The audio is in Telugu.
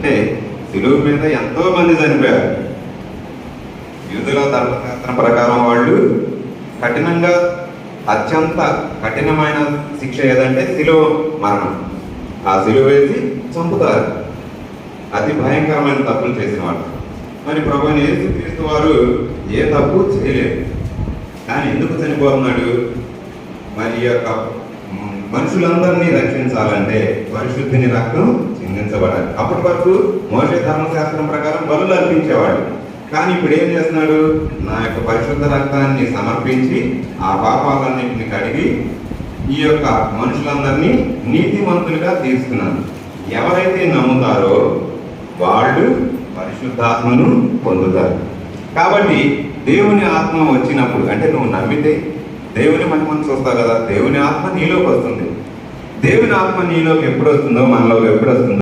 అంటే సిలువ మీద ఎంతో మంది చనిపోయారు. యూదుల ధర్మశాస్త్రం ప్రకారం వాళ్ళు కఠినంగా, అత్యంత కఠినమైన శిక్ష ఏదంటే సిలువ మరణం. ఆ సిలువ వేసి చంపుతారు, అతి భయంకరమైన తప్పులు చేసిన వాళ్ళు. మరి ప్రభువైన యేసుక్రీస్తు వారు ఏ తప్పు చేయలేదు, కానీ ఎందుకు చనిపోతున్నాడు? మరి ఈ యొక్క మనుషులందరినీ రక్షించాలంటే పరిశుద్ధిని రక్తం చిందించబడాలి. అప్పటి వరకు మోషే ధర్మశాస్త్రం ప్రకారం బలులు అర్పించేవాడు. కానీ ఇప్పుడు ఏం చేస్తున్నాడు? నా యొక్క పరిశుద్ధ రక్తాన్ని సమర్పించి ఆ పాపాలన్నింటిని కడిగి ఈ యొక్క మనుషులందరినీ నీతిమంతులుగా తీరుస్తున్నాను. ఎవరైతే నమ్ముతారో వాళ్ళు పరిశుద్ధాత్మను పొందుతారు. కాబట్టి దేవుని ఆత్మ వచ్చినప్పుడు, అంటే నువ్వు నమ్మితే దేవుని మహిమను చూస్తావు కదా, దేవుని ఆత్మ నీలోకి వస్తుంది. దేవుని ఆత్మ నీలోకి ఎప్పుడు వస్తుందో, మనలోకి ఎప్పుడు వస్తుందో